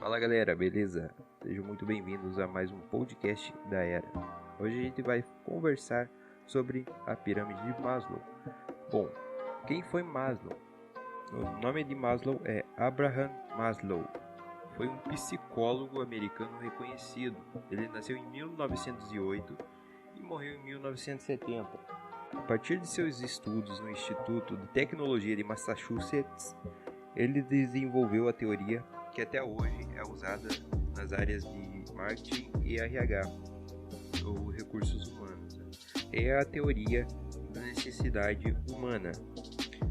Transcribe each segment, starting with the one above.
Fala galera, beleza? Sejam muito bem-vindos a mais um podcast da Era. Hoje a gente vai conversar sobre a pirâmide de Maslow. Bom, quem foi Maslow? O nome de Maslow é Abraham Maslow. Foi um psicólogo americano reconhecido. Ele nasceu em 1908 e morreu em 1970. A partir de seus estudos no Instituto de Tecnologia de Massachusetts, ele desenvolveu a teoria que até hoje é usada nas áreas de marketing e RH, ou recursos humanos. É a teoria da necessidade humana,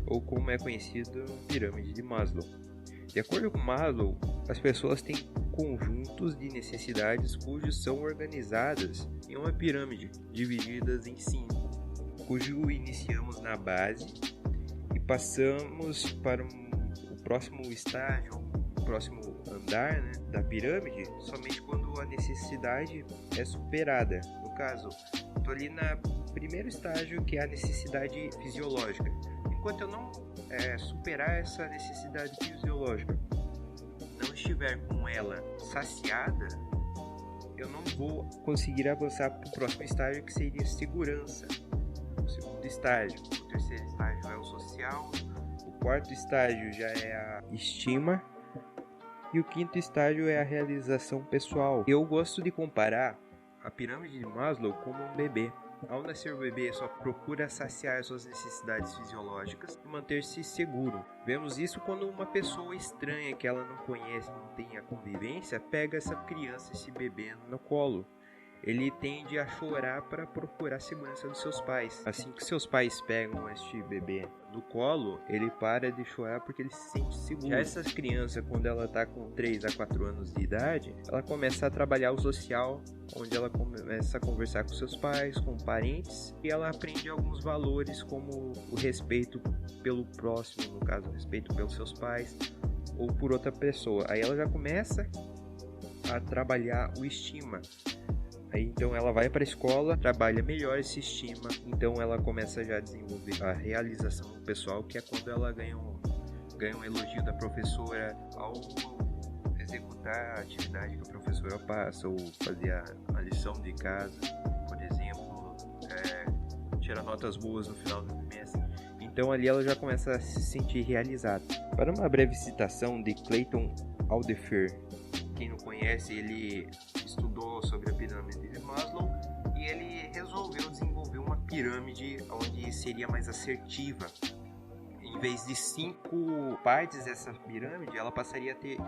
ou como é conhecido, pirâmide de Maslow. De acordo com Maslow, as pessoas têm conjuntos de necessidades cujos são organizadas em uma pirâmide, divididas em 5, cujo iniciamos na base e passamos para o próximo estágio, o próximo andar, da pirâmide, somente quando a necessidade é superada. No caso, estou ali no primeiro estágio, que é a necessidade fisiológica. Enquanto eu não superar essa necessidade fisiológica, não estiver com ela saciada, eu não vou conseguir avançar para o próximo estágio, que seria segurança. O segundo estágio. O terceiro estágio é o social. O quarto estágio já é a estima. E o quinto estágio é a realização pessoal. Eu gosto de comparar a pirâmide de Maslow como um bebê. Ao nascer o bebê só procura saciar suas necessidades fisiológicas e manter-se seguro. Vemos isso quando uma pessoa estranha que ela não conhece, não tem a convivência, pega essa criança, esse bebê no colo. Ele tende a chorar para procurar a segurança dos seus pais. Assim que seus pais pegam este bebê no colo, ele para de chorar porque ele se sente seguro. Já essa criança, quando ela está com 3 a 4 anos de idade, ela começa a trabalhar o social, onde ela começa a conversar com seus pais, com parentes, e ela aprende alguns valores como o respeito pelo próximo, no caso, o respeito pelos seus pais ou por outra pessoa. Aí ela já começa a trabalhar o estima. Aí, então ela vai para a escola, trabalha melhor esse estima, então ela começa já a desenvolver a realização pessoal, que é quando ela ganha um elogio da professora ao executar a atividade que a professora passa, ou fazer a lição de casa, por exemplo, tirar notas boas no final do trimestre. Então ali ela já começa a se sentir realizada. Para uma breve citação de Clayton Alderfer, quem não conhece, ele estudou sobre a pirâmide de Maslow e ele resolveu desenvolver uma pirâmide onde seria mais assertiva. Em vez de 5 partes dessa pirâmide, ela passaria a ter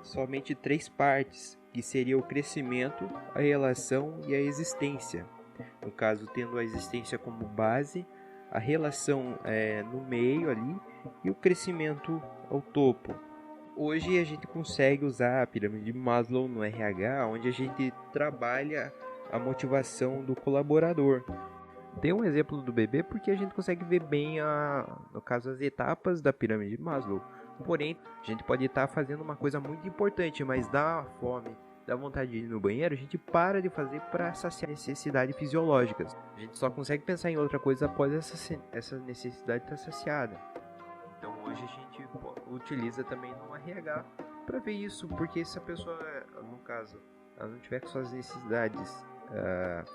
somente 3 partes, que seria o crescimento, a relação e a existência. No caso, tendo a existência como base, a relação no meio ali e o crescimento ao topo. Hoje a gente consegue usar a pirâmide de Maslow no RH, onde a gente trabalha a motivação do colaborador. Dei um exemplo do bebê porque a gente consegue ver bem, no caso, as etapas da pirâmide de Maslow. Porém, a gente pode estar fazendo uma coisa muito importante, mas dá fome, dá vontade de ir no banheiro, a gente para de fazer para saciar necessidades fisiológicas. A gente só consegue pensar em outra coisa após essa necessidade estar saciada. Então hoje a gente utiliza também no RH para ver isso, porque se a pessoa, no caso, ela não tiver com suas necessidades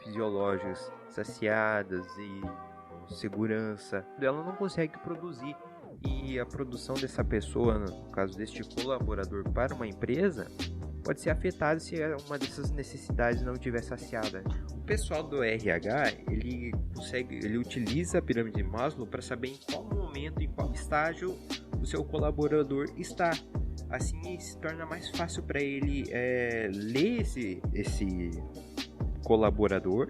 fisiológicas saciadas e segurança, ela não consegue produzir. E a produção dessa pessoa, no caso deste colaborador para uma empresa, pode ser afetada se uma dessas necessidades não estiver saciada. O pessoal do RH, ele utiliza a pirâmide de Maslow para saber em qual momento, em qual estágio o seu colaborador está. Assim se torna mais fácil para ele ler esse colaborador,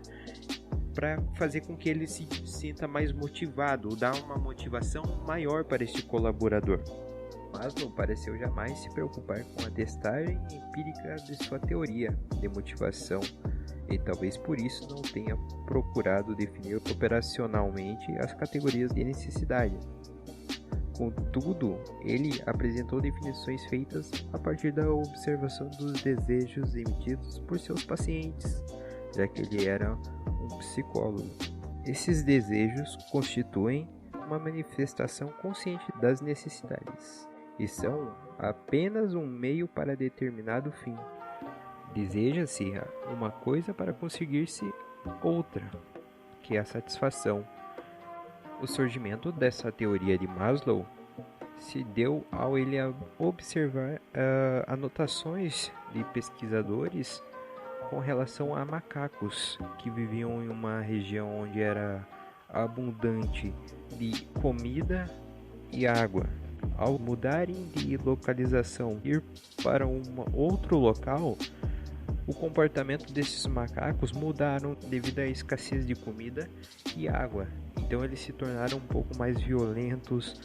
para fazer com que ele se sinta mais motivado, ou dar uma motivação maior para este colaborador. Maslow pareceu jamais se preocupar com a testagem empírica de sua teoria de motivação, e talvez por isso não tenha procurado definir operacionalmente as categorias de necessidade. Contudo, ele apresentou definições feitas a partir da observação dos desejos emitidos por seus pacientes, já que ele era um psicólogo. Esses desejos constituem uma manifestação consciente das necessidades. e são apenas um meio para determinado fim. Deseja-se uma coisa para conseguir-se outra, que é a satisfação. O surgimento dessa teoria de Maslow se deu ao ele observar anotações de pesquisadores com relação a macacos que viviam em uma região onde era abundante de comida e água. Ao mudarem de localização, ir para um outro local, o comportamento desses macacos mudaram devido à escassez de comida e água. Então eles se tornaram um pouco mais violentos,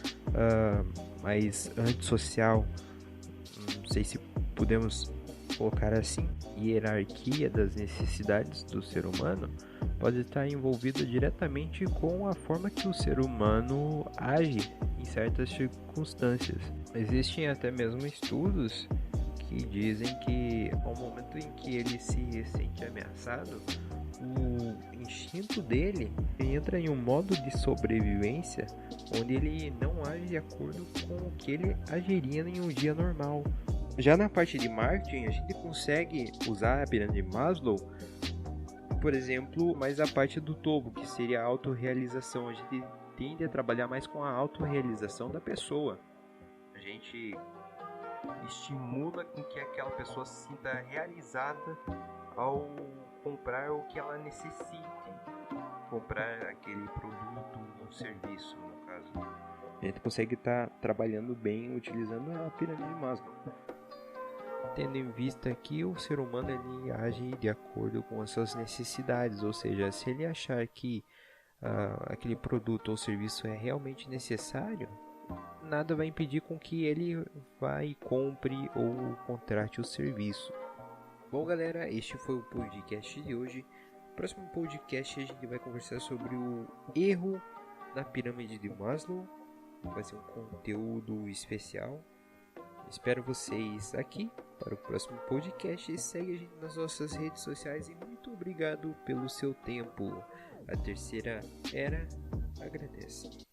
mais antissocial. Não sei se podemos colocar assim. Hierarquia das necessidades do ser humano pode estar envolvida diretamente com a forma que o ser humano age em certas circunstâncias. Existem até mesmo estudos que dizem que ao momento em que ele se sente ameaçado, o instinto dele entra em um modo de sobrevivência onde ele não age de acordo com o que ele agiria em um dia normal. Já na parte de marketing, a gente consegue usar a pirâmide de Maslow, por exemplo, mais a parte do topo, que seria a autorrealização. A gente tende a trabalhar mais com a autorrealização da pessoa. A gente estimula com que aquela pessoa se sinta realizada ao comprar o que ela necessite, comprar aquele produto ou serviço, no caso. A gente consegue estar trabalhando bem utilizando a pirâmide de Maslow. Tendo em vista que o ser humano ele age de acordo com as suas necessidades, ou seja, se ele achar que aquele produto ou serviço é realmente necessário, nada vai impedir com que ele vá e compre ou contrate o serviço. Bom, galera, este foi o podcast de hoje. No próximo podcast a gente vai conversar sobre o erro na pirâmide de Maslow. Vai ser um conteúdo especial. Espero vocês aqui para o próximo podcast e segue a gente nas nossas redes sociais e muito obrigado pelo seu tempo. A Terceira Era agradece.